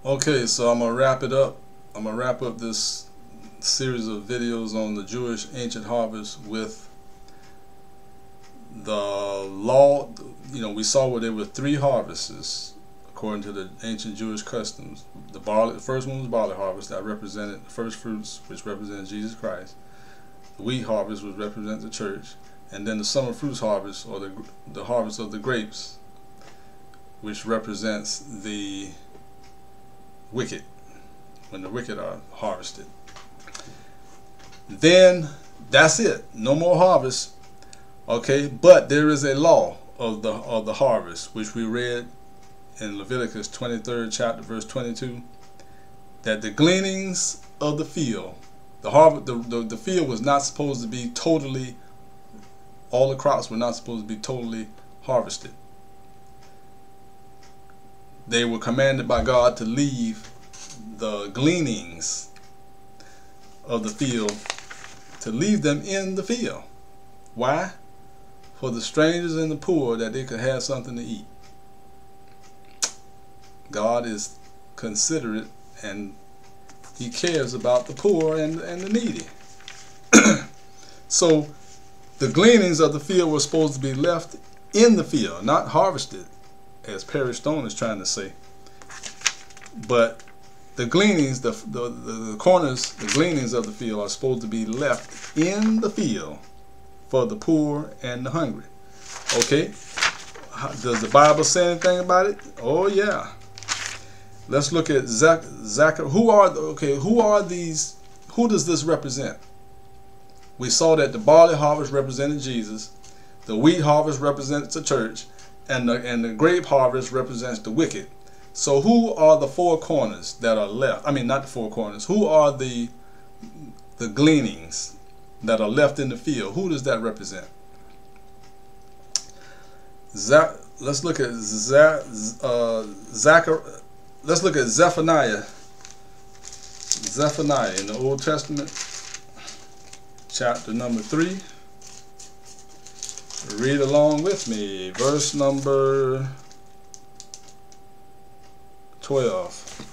Okay, so I'm gonna wrap it up. I'm gonna wrap up this series of videos on the Jewish ancient harvest with the law. We saw where there were three harvests according to the ancient Jewish customs. The first one was barley harvest, that represented the first fruits, which represented Jesus Christ. The wheat harvest, which represented the church, and then the summer fruits harvest, or the harvest of the grapes, which represents the wicked, when the wicked are harvested. Then that's it, no more harvest. Okay, but there is a law of the harvest, which we read in Leviticus 23rd chapter verse 22, that the gleanings of the field, the field was not supposed to be totally, all the crops were not supposed to be totally harvested. They were commanded by God to leave the gleanings of the field, to leave them in the field. Why? For the strangers and the poor, that they could have something to eat. God is considerate, and He cares about the poor and the needy. So the gleanings of the field were supposed to be left in the field, not harvested, as Perry Stone is trying to say. But the gleanings, the corners, the gleanings of the field are supposed to be left in the field for the poor and the hungry. Okay? Does the Bible say anything about it? Oh yeah. Let's look at Zechariah. Who are these? Who does this represent? We saw that the barley harvest represented Jesus, the wheat harvest represents the church, and the grape harvest represents the wicked. So who are the four corners that are left? I mean, not the four corners. Who are the gleanings that are left in the field? Who does that represent? Let's look at Let's look at Zephaniah. Zephaniah in the Old Testament, chapter number 3. Read along with me. Verse number 12.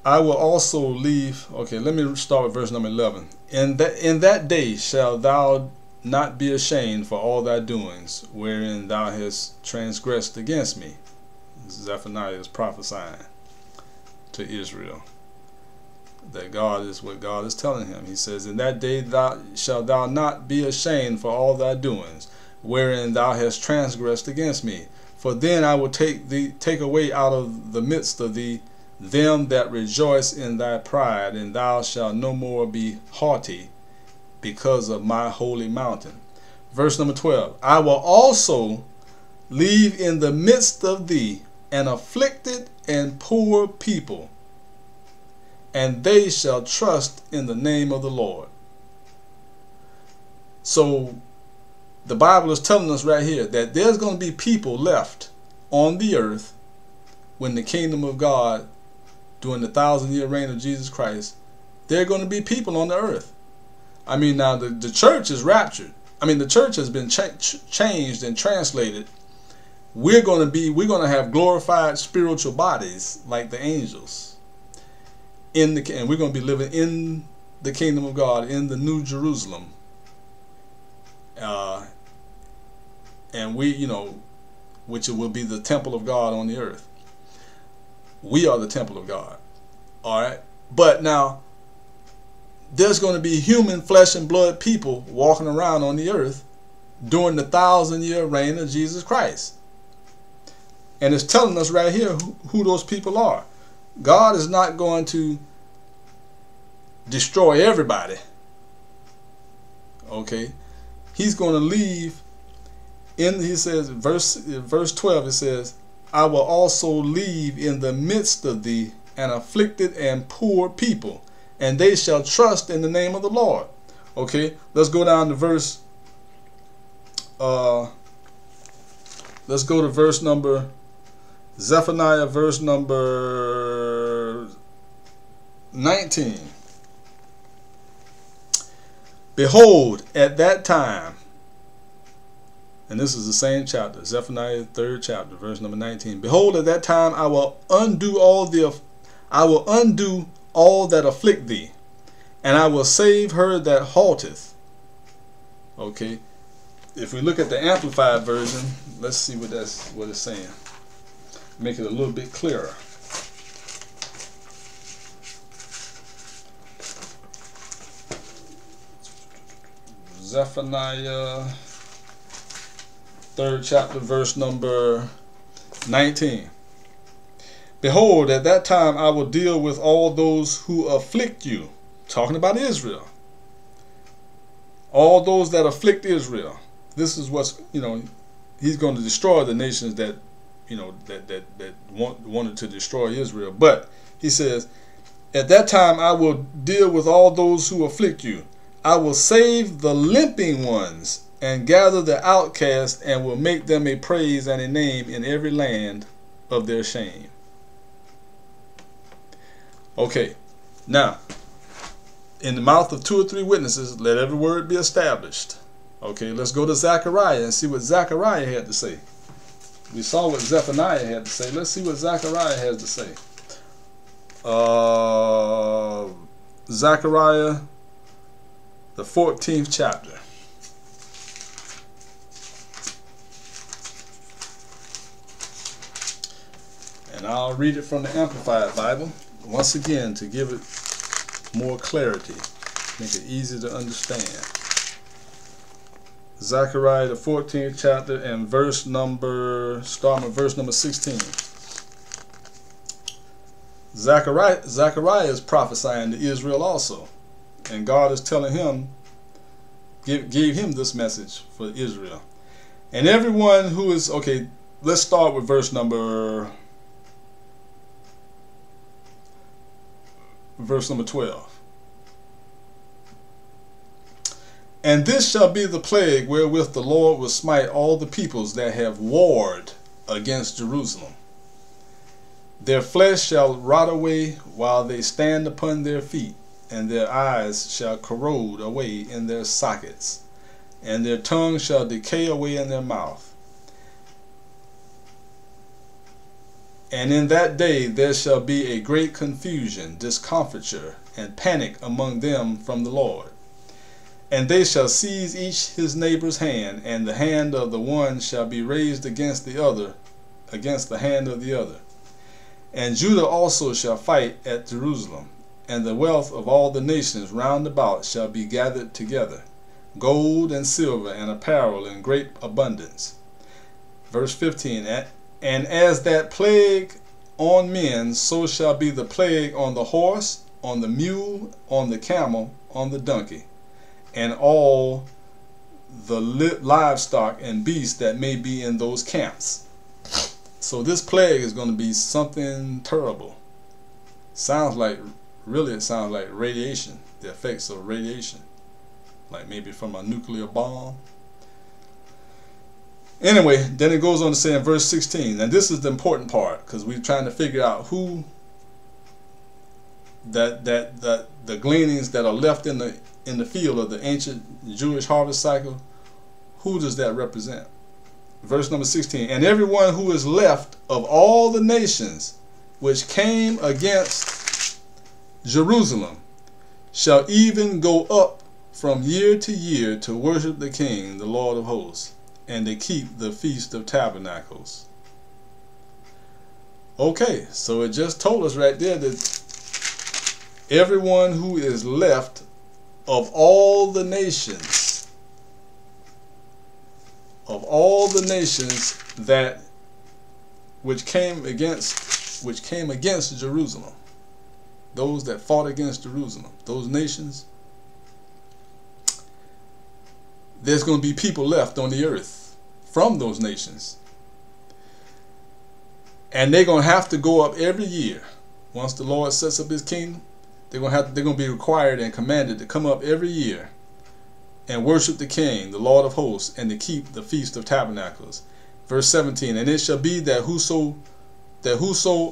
I will also leave. Okay, let me start with verse number 11. In that day shall thou not be ashamed for all thy doings, wherein thou hast transgressed against me. Zephaniah is prophesying to Israel that God is what God is telling him. He says, in that day shalt thou not be ashamed for all thy doings, wherein thou hast transgressed against me. For then I will take away out of the midst of thee them that rejoice in thy pride, and thou shalt no more be haughty because of my holy mountain. Verse number 12. I will also leave in the midst of thee an afflicted and poor people, and they shall trust in the name of the Lord. So the Bible is telling us right here that there's going to be people left on the earth when the kingdom of God, during the 1,000-year reign of Jesus Christ, there are going to be people on the earth. I mean, now the church is raptured. I mean, the church has been changed and translated. We're going to have glorified spiritual bodies like the angels. And we're going to be living in the kingdom of God, in the New Jerusalem. And which will be the temple of God on the earth. We are the temple of God. All right. But now, there's going to be human flesh and blood people walking around on the earth during the 1,000-year reign of Jesus Christ. And it's telling us right here who those people are. God is not going to destroy everybody. Okay. He's going to leave he says, verse 12, it says, I will also leave in the midst of thee an afflicted and poor people, and they shall trust in the name of the Lord. Okay, let's go down to verse let's go to verse number Zephaniah, verse number 19. Behold, at that time, And this is the same chapter, Zephaniah 3rd chapter, verse number 19. Behold, at that time I will undo all that afflict thee, and I will save her that halteth. Okay. If we look at the Amplified version, let's see what it's saying. Make it a little bit clearer. Zephaniah 3rd chapter, verse number 19. Behold, at that time I will deal with all those who afflict you. Talking about Israel. All those that afflict Israel. This is what's, he's going to destroy the nations that, that wanted to destroy Israel. But he says, at that time I will deal with all those who afflict you. I will save the limping ones and gather the outcast, and will make them a praise and a name in every land of their shame. Okay, now, in the mouth of 2 or 3 witnesses, let every word be established. Okay, let's go to Zechariah and see what Zechariah had to say. We saw what Zephaniah had to say. Let's see what Zechariah has to say. Zechariah, the 14th chapter. And I'll read it from the Amplified Bible, once again, to give it more clarity, make it easy to understand. Zechariah, the 14th chapter, and starting with verse number 16. Zechariah is prophesying to Israel also. And God is telling him, gave him this message for Israel. And everyone who is, okay, let's start with verse number 12. And this shall be the plague wherewith the Lord will smite all the peoples that have warred against Jerusalem. Their flesh shall rot away while they stand upon their feet, and their eyes shall corrode away in their sockets, and their tongue shall decay away in their mouth. And in that day there shall be a great confusion, discomfiture, and panic among them from the Lord. And they shall seize each his neighbor's hand, and the hand of the one shall be raised against the other, against the hand of the other. And Judah also shall fight at Jerusalem, and the wealth of all the nations round about shall be gathered together, gold and silver and apparel in great abundance. Verse 15, and as that plague on men, so shall be the plague on the horse, on the mule, on the camel, on the donkey, and all the livestock and beasts that may be in those camps. So this plague is going to be something terrible. It sounds like radiation, the effects of radiation, like maybe from a nuclear bomb. Anyway, then it goes on to say in verse 16, and this is the important part, because we're trying to figure out who the gleanings that are left in the field of the ancient Jewish harvest cycle, who does that represent? Verse number 16, and everyone who is left of all the nations which came against Jerusalem shall even go up from year to year to worship the King, the Lord of hosts, and to keep the Feast of Tabernacles. Okay, so it just told us right there that everyone who is left of all the nations, that which came against Jerusalem, those that fought against Jerusalem, those nations, there's going to be people left on the earth from those nations. And they're going to have to go up every year. Once the Lord sets up his kingdom, they're going to be required and commanded to come up every year and worship the King, the Lord of hosts, and to keep the Feast of Tabernacles. Verse 17, and it shall be that whoso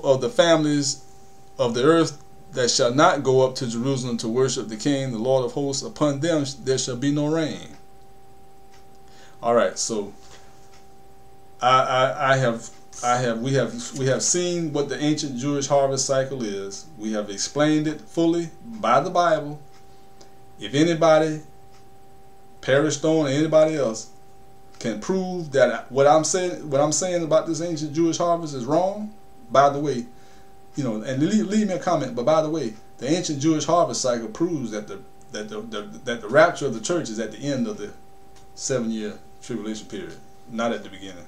of the families of the earth that shall not go up to Jerusalem to worship the King, the Lord of hosts, upon them there shall be no rain. Alright, so we have seen what the ancient Jewish harvest cycle is. We have explained it fully by the Bible. If anybody, Perry Stone or anybody else, can prove that what I'm saying about this ancient Jewish harvest is wrong, by the way, and leave me a comment. But by the way, the ancient Jewish harvest cycle proves that the rapture of the church is at the end of the 7-year tribulation period, not at the beginning.